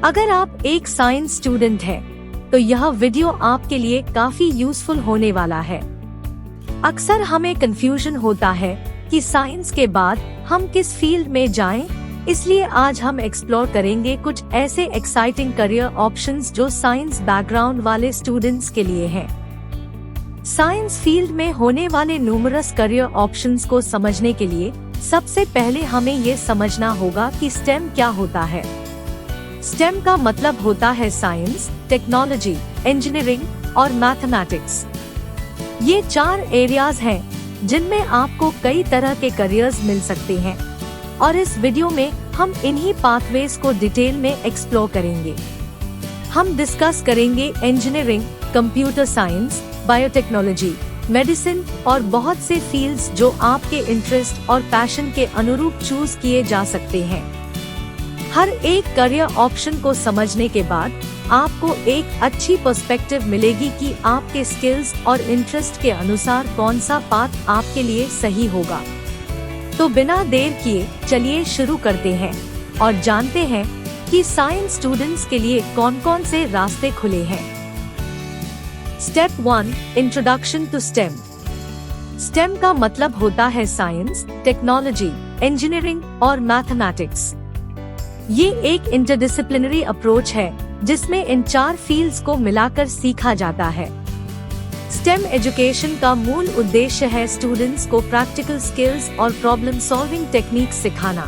अगर आप एक साइंस स्टूडेंट हैं, तो यह वीडियो आपके लिए काफी यूजफुल होने वाला है। अक्सर हमें कंफ्यूजन होता है कि साइंस के बाद हम किस फील्ड में जाएं, इसलिए आज हम एक्सप्लोर करेंगे कुछ ऐसे एक्साइटिंग करियर ऑप्शंस जो साइंस बैकग्राउंड वाले स्टूडेंट्स के लिए हैं। साइंस फील्ड में होने वाले न्यूमरस करियर ऑप्शंस को समझने के लिए सबसे पहले हमें ये समझना होगा कि स्टेम क्या होता है। स्टेम का मतलब होता है साइंस, टेक्नोलॉजी, इंजीनियरिंग और मैथमेटिक्स। ये 4 एरियाज हैं जिनमें आपको कई तरह के करियर्स मिल सकते हैं और इस वीडियो में हम इन्हीं पाथवेज को डिटेल में एक्सप्लोर करेंगे। हम डिस्कस करेंगे engineering, computer science, biotechnology, medicine और बहुत से फील्ड्स जो आपके इंटरेस्ट और पैशन के अनुरूप चूज किए जा सकते हैं। हर एक करियर ऑप्शन को समझने के बाद आपको एक अच्छी पर्सपेक्टिव मिलेगी कि आपके स्किल्स और इंटरेस्ट के अनुसार कौन सा पाथ आपके लिए सही होगा। तो बिना देर किए चलिए शुरू करते हैं और जानते हैं कि साइंस स्टूडेंट्स के लिए कौन कौन से रास्ते खुले हैं। Step 1, introduction to STEM. STEM का मतलब होता है साइंस, टेक्नोलॉजी, इंजीनियरिंग और मैथमेटिक्स। ये एक इंटरडिसिप्लिनरी अप्रोच है जिसमें इन 4 फील्ड्स को मिलाकर सीखा जाता है। स्टेम एजुकेशन का मूल उद्देश्य है स्टूडेंट्स को प्रैक्टिकल स्किल्स और प्रॉब्लम सॉल्विंग टेक्निक्स सिखाना।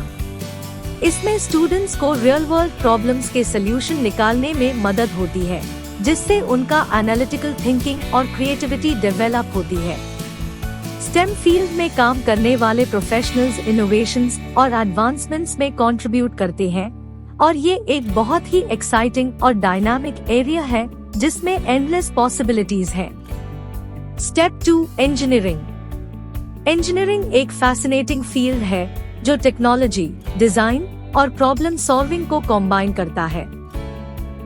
इसमें स्टूडेंट्स को रियल वर्ल्ड प्रॉब्लम्स के सॉल्यूशन निकालने में मदद होती है, जिससे उनका एनालिटिकल थिंकिंग और क्रिएटिविटी डेवलप होती है। स्टेम फील्ड में काम करने वाले प्रोफेशनल्स इनोवेशंस और एडवांसमेंट्स में कंट्रीब्यूट करते हैं और ये एक बहुत ही एक्साइटिंग और डायनामिक एरिया है जिसमें एंडलेस पॉसिबिलिटीज हैं। Step 2, engineering. इंजीनियरिंग एक फैसिनेटिंग फील्ड है जो टेक्नोलॉजी, डिजाइन और प्रॉब्लम सॉल्विंग को कंबाइन करता है।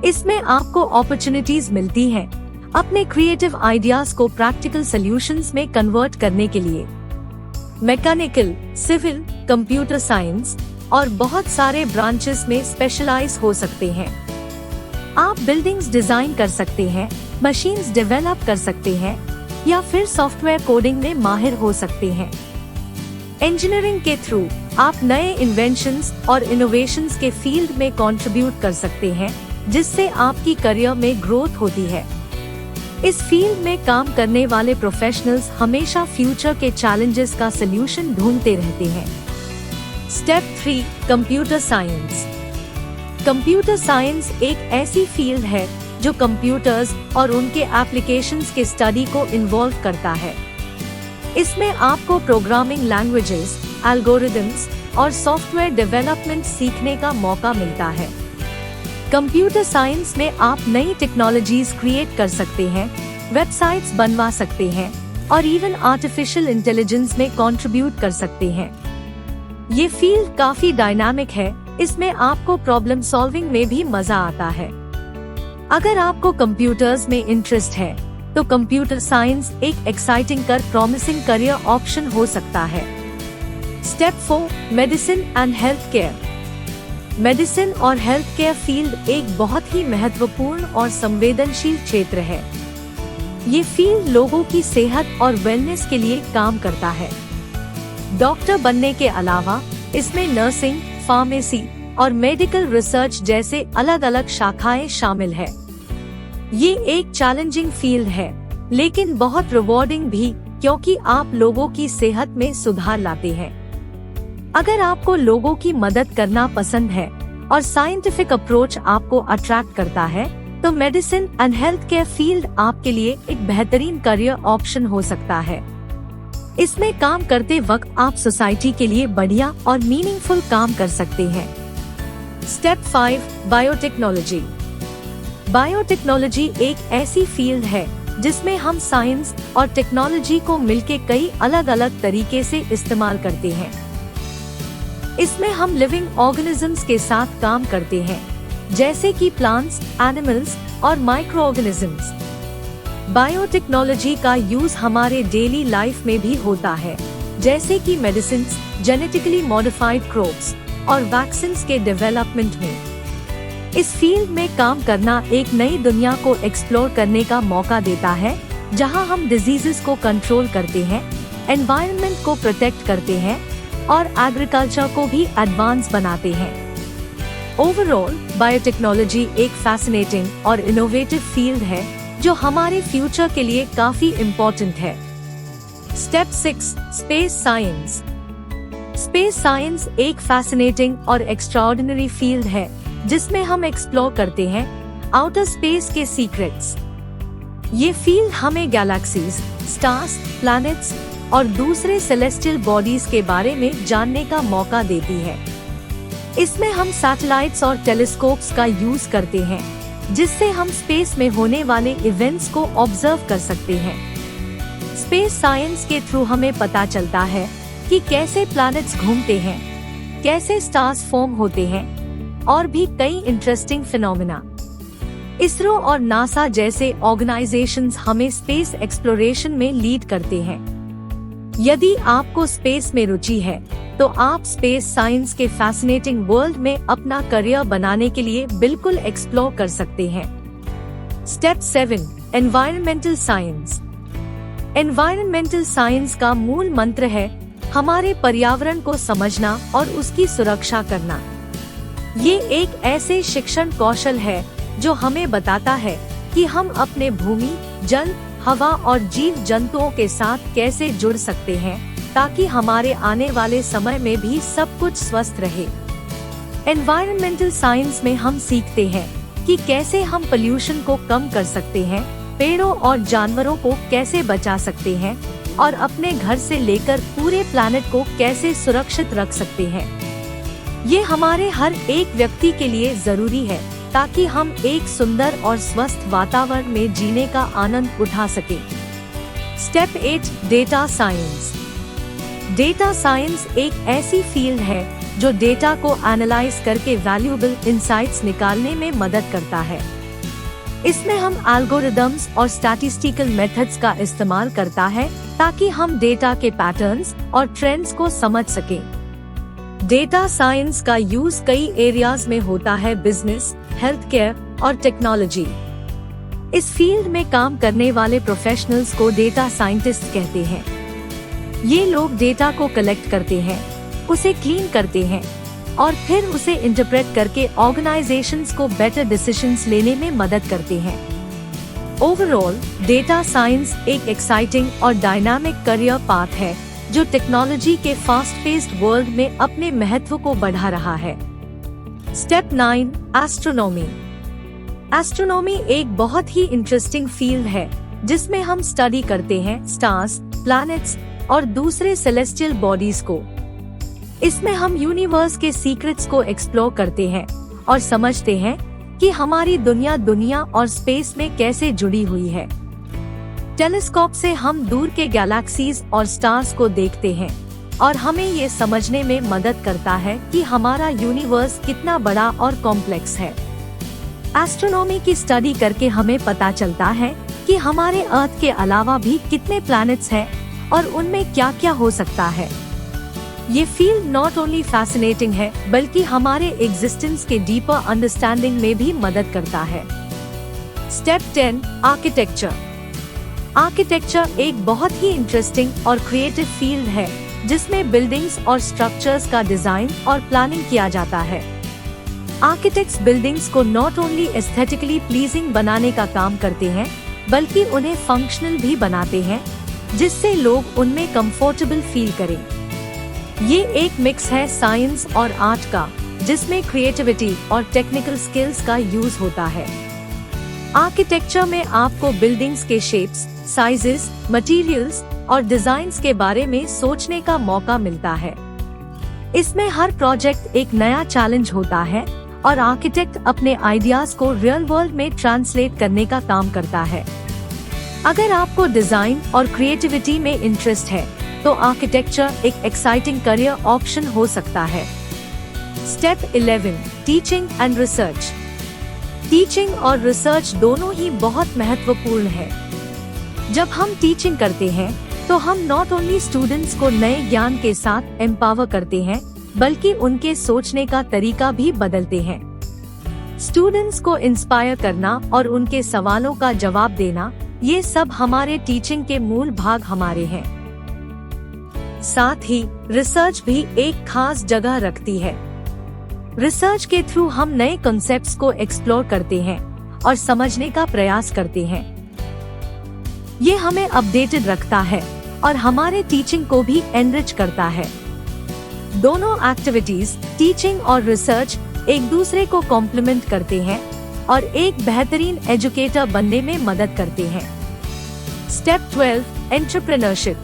इसमें आपको अपॉर्चुनिटीज मिलती हैं अपने क्रिएटिव आइडियाज को प्रैक्टिकल सॉल्यूशंस में कन्वर्ट करने के लिए। मैकेनिकल, सिविल, कंप्यूटर साइंस और बहुत सारे ब्रांचेस में स्पेशलाइज हो सकते हैं। आप बिल्डिंग्स डिजाइन कर सकते हैं, मशीन्स डेवलप कर सकते हैं या फिर सॉफ्टवेयर कोडिंग में माहिर हो सकते हैं। इंजीनियरिंग के थ्रू आप नए इन्वेंशंस और इनोवेशंस के फील्ड में कंट्रीब्यूट कर सकते हैं, जिससे आपकी करियर में ग्रोथ होती है। इस फील्ड में काम करने वाले प्रोफेशनल्स हमेशा फ्यूचर के चैलेंजेस का सलूशन ढूंढते रहते हैं। Step 3, computer science. Computer science एक ऐसी फील्ड है जो कंप्यूटर्स और उनके एप्लीकेशंस के स्टडी को इन्वॉल्व करता है। इसमें आपको प्रोग्रामिंग लैंग्वेजेस, एल्गोरिदम्स और सॉफ्टवेयर डेवलपमेंट सीखने का मौका मिलता है। कंप्यूटर साइंस में आप नई टेक्नोलॉजीज क्रिएट कर सकते हैं, वेबसाइट्स बनवा सकते हैं और इवन आर्टिफिशियल इंटेलिजेंस में कंट्रीब्यूट कर सकते हैं। ये फील्ड काफी डायनामिक है, इसमें आपको प्रॉब्लम सॉल्विंग में भी मजा आता है। अगर आपको कंप्यूटर्स में इंटरेस्ट है, तो कंप्यूटर साइंस एक एक्साइटिंग कर प्रॉमिसिंग करियर ऑप्शन हो सकता है। Step 4, medicine and health care. Medicine और हेल्थ केयर फील्ड एक बहुत ही महत्वपूर्ण और संवेदनशील क्षेत्र है। ये फील्ड लोगों की सेहत और वेलनेस के लिए काम करता है। डॉक्टर बनने के अलावा इसमें नर्सिंग, फार्मेसी और मेडिकल रिसर्च जैसे अलग अलग शाखाएं शामिल है। ये एक चैलेंजिंग फील्ड है, लेकिन बहुत रिवॉर्डिंग भी, क्योंकि आप लोगों की सेहत में सुधार लाते हैं। अगर आपको लोगों की मदद करना पसंद है और साइंटिफिक अप्रोच आपको अट्रैक्ट करता है, तो medicine and health care field आपके लिए एक बेहतरीन करियर ऑप्शन हो सकता है। इसमें काम करते वक्त आप सोसाइटी के लिए बढ़िया और मीनिंगफुल काम कर सकते हैं। Step 5, biotechnology. बायोटेक्नोलॉजी एक ऐसी फील्ड है जिसमें हम साइंस और टेक्नोलॉजी को मिलके कई अलग अलग तरीके से इस्तेमाल करते हैं। इसमें हम लिविंग ऑर्गेनिजम्स के साथ काम करते हैं, जैसे कि प्लांट्स, एनिमल्स और माइक्रो ऑर्गेनिजम्स। बायोटेक्नोलॉजी का यूज हमारे डेली लाइफ में भी होता है, जैसे कि मेडिसिन्स, जेनेटिकली मॉडिफाइड क्रॉप्स और वैक्सीन्स के डेवलपमेंट में। इस फील्ड में काम करना एक नई दुनिया को एक्सप्लोर करने का मौका देता है, जहां हम डिजीजेस को कंट्रोल करते हैं, एनवायरनमेंट को प्रोटेक्ट करते हैं और एग्रीकल्चर को भी एडवांस बनाते हैं। ओवरऑल बायोटेक्नोलॉजी एक फैसिनेटिंग और इनोवेटिव फील्ड है जो हमारे फ्यूचर के लिए काफी इम्पोर्टेंट है। Step 6, space science. Space science एक फैसिनेटिंग और एक्स्ट्राऑर्डिनरी फील्ड है जिसमें हम एक्सप्लोर करते हैं आउटर स्पेस के सीक्रेट्स। ये फील्ड हमें गैलेक्सीज, स्टार्स, प्लैनेट्स और दूसरे सेलेस्टियल बॉडीज के बारे में जानने का मौका देती है। इसमें हम सैटेलाइट्स और टेलीस्कोप्स का यूज करते हैं, जिससे हम स्पेस में होने वाले इवेंट्स को ऑब्जर्व कर सकते हैं। स्पेस साइंस के थ्रू हमें पता चलता है कि कैसे प्लैनेट्स घूमते हैं, कैसे स्टार्स फॉर्म होते हैं और भी कई इंटरेस्टिंग फिनोमेना। इसरो और नासा जैसे ऑर्गेनाइजेशंस हमें स्पेस एक्सप्लोरेशन में लीड करते हैं। यदि आपको स्पेस में रुचि है, तो आप स्पेस साइंस के फैसिनेटिंग वर्ल्ड में अपना करियर बनाने के लिए बिल्कुल एक्सप्लोर कर सकते हैं। Step 7, environmental science. Environmental science का मूल मंत्र है हमारे पर्यावरण को समझना और उसकी सुरक्षा करना। ये एक ऐसे शिक्षण कौशल है जो हमें बताता है कि हम अपने भूमि, जल, हवा और जीव जंतुओं के साथ कैसे जुड़ सकते हैं ताकि हमारे आने वाले समय में भी सब कुछ स्वस्थ रहे। एनवायरमेंटल साइंस में हम सीखते हैं कि कैसे हम पोल्यूशन को कम कर सकते हैं, पेड़ों और जानवरों को कैसे बचा सकते हैं और अपने घर से लेकर पूरे प्लैनेट को कैसे सुरक्षित रख सकते हैं। ये हमारे हर एक व्यक्ति के लिए जरूरी है ताकि हम एक सुंदर और स्वस्थ वातावरण में जीने का आनंद उठा सकें। Step 8, data science. Data science एक ऐसी फील्ड है जो डेटा को एनालाइज करके वैल्यूएबल इंसाइट्स निकालने में मदद करता है। इसमें हम एल्गोरिदम्स और स्टैटिस्टिकल मेथड्स का इस्तेमाल करता है ताकि हम डेटा के पैटर्न्स और ट्रेंड्स को समझ सकें। डेटा साइंस का यूज कई एरियाज में होता है, बिजनेस, हेल्थ केयर और टेक्नोलॉजी। इस फील्ड में काम करने वाले प्रोफेशनल्स को डेटा साइंटिस्ट कहते हैं। ये लोग डेटा को कलेक्ट करते हैं, उसे क्लीन करते हैं और फिर उसे इंटरप्रेट करके ऑर्गेनाइजेशंस को बेटर डिसीजंस लेने में मदद करते हैं। ओवरऑल डेटा साइंस एक एक्साइटिंग और डायनामिक करियर पाथ है जो टेक्नोलॉजी के फास्ट पेस्ड वर्ल्ड में अपने महत्व को बढ़ा रहा है। Step 9, astronomy. एस्ट्रोनॉमी एक बहुत ही इंटरेस्टिंग फील्ड है जिसमें हम स्टडी करते हैं स्टार्स, प्लैनेट्स और दूसरे सेलेस्टियल बॉडीज को। इसमें हम यूनिवर्स के सीक्रेट्स को एक्सप्लोर करते हैं और समझते हैं कि हमारी दुनिया और स्पेस में कैसे जुड़ी हुई है। टेलीस्कोप से हम दूर के गैलेक्सीज और स्टार्स को देखते हैं और हमें ये समझने में मदद करता है कि हमारा यूनिवर्स कितना बड़ा और कॉम्प्लेक्स है। एस्ट्रोनॉमी की स्टडी करके हमें पता चलता है कि हमारे अर्थ के अलावा भी कितने प्लैनेट्स हैं और उनमें क्या क्या हो सकता है। ये फील्ड नॉट ओनली फैसिनेटिंग है बल्कि हमारे एग्जिस्टेंस के डीपर अंडरस्टैंडिंग में भी मदद करता है। Step 10, architecture. आर्किटेक्चर एक बहुत ही इंटरेस्टिंग और क्रिएटिव फील्ड है जिसमें बिल्डिंग्स और स्ट्रक्चर्स का डिजाइन और प्लानिंग किया जाता है। आर्किटेक्ट्स बिल्डिंग्स को नॉट ओनली एस्थेटिकली प्लीजिंग बनाने का काम करते हैं बल्कि उन्हें फंक्शनल भी बनाते हैं जिससे लोग उनमें कंफर्टेबल फील करें। ये एक मिक्स है साइंस और आर्ट का, जिसमें क्रिएटिविटी और टेक्निकल स्किल्स का यूज होता है। आर्किटेक्चर में आपको बिल्डिंग्स के शेप्स, साइजेस, मटेरियल्स और डिजाइन्स के बारे में सोचने का मौका मिलता है। इसमें हर प्रोजेक्ट एक नया चैलेंज होता है और आर्किटेक्ट अपने आइडियाज को रियल वर्ल्ड में ट्रांसलेट करने का काम करता है। अगर आपको डिजाइन और क्रिएटिविटी में इंटरेस्ट है तो आर्किटेक्चर एक एक्साइटिंग करियर ऑप्शन हो सकता है। Step 11, teaching and research. Teaching और रिसर्च दोनों ही बहुत महत्वपूर्ण है। जब हम टीचिंग करते हैं तो हम नॉट ओनली स्टूडेंट्स को नए ज्ञान के साथ एम्पावर करते हैं बल्कि उनके सोचने का तरीका भी बदलते हैं। स्टूडेंट्स को इंस्पायर करना और उनके सवालों का जवाब देना, ये सब हमारे टीचिंग के मूल भाग हमारे हैं। साथ ही रिसर्च भी एक खास जगह रखती है। रिसर्च के थ्रू हम नए कॉन्सेप्ट्स को एक्सप्लोर करते हैं और समझने का प्रयास करते हैं। ये हमें अपडेटेड रखता है और हमारे टीचिंग को भी एनरिच करता है। दोनों एक्टिविटीज, टीचिंग और रिसर्च, एक दूसरे को कॉम्प्लीमेंट करते हैं और एक बेहतरीन एजुकेटर बनने में मदद करते हैं। Step 12, entrepreneurship.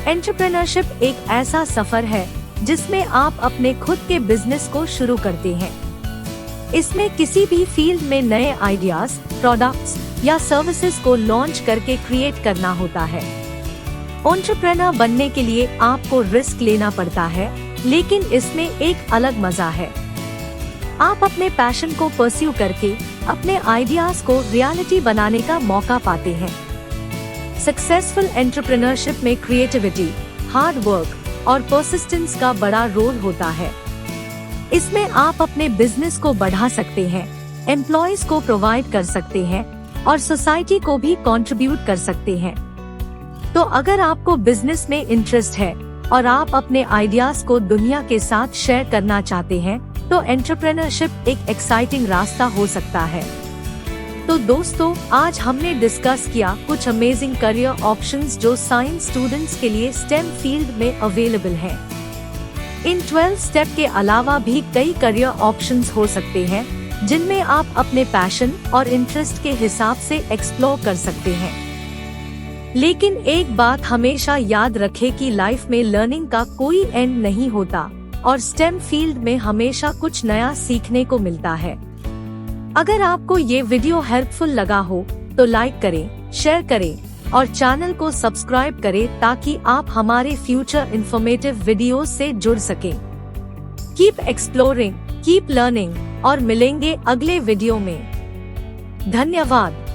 एंटरप्रेन्योरशिप एक ऐसा सफर है जिसमें आप अपने खुद के बिजनेस को शुरू करते हैं। इसमें किसी भी फील्ड में नए आइडियाज, प्रोडक्ट्स या सर्विसेज को लॉन्च करके क्रिएट करना होता है। एंटरप्रेन्योर बनने के लिए आपको रिस्क लेना पड़ता है, लेकिन इसमें एक अलग मजा है। आप अपने पैशन को परस्यू करके अपने आइडियाज को रियलिटी बनाने का मौका पाते हैं। सक्सेसफुल एंटरप्रेन्योरशिप में क्रिएटिविटी, हार्ड वर्क और परसिस्टेंस का बड़ा रोल होता है। इसमें आप अपने बिजनेस को बढ़ा सकते हैं, एम्प्लॉयज को प्रोवाइड कर सकते हैं और सोसाइटी को भी कंट्रीब्यूट कर सकते हैं। तो अगर आपको बिजनेस में इंटरेस्ट है और आप अपने आइडियाज को दुनिया के साथ शेयर करना चाहते हैं, तो एंटरप्रेन्योरशिप एक एक्साइटिंग रास्ता हो सकता है। तो दोस्तों, आज हमने डिस्कस किया कुछ अमेजिंग करियर ऑप्शंस जो साइंस स्टूडेंट्स के लिए स्टेम फील्ड में अवेलेबल हैं। इन 12 स्टेप के अलावा भी कई करियर ऑप्शंस हो सकते हैं जिनमें आप अपने पैशन और इंटरेस्ट के हिसाब से एक्सप्लोर कर सकते हैं। लेकिन एक बात हमेशा याद रखें कि लाइफ में लर्निंग का कोई एंड नहीं होता और स्टेम फील्ड में हमेशा कुछ नया सीखने को मिलता है। अगर आपको ये वीडियो हेल्पफुल लगा हो तो लाइक करें, शेयर करें और चैनल को सब्सक्राइब करें ताकि आप हमारे फ्यूचर इंफॉर्मेटिव वीडियोस से जुड़ सकें। कीप एक्सप्लोरिंग, कीप लर्निंग और मिलेंगे अगले वीडियो में। धन्यवाद।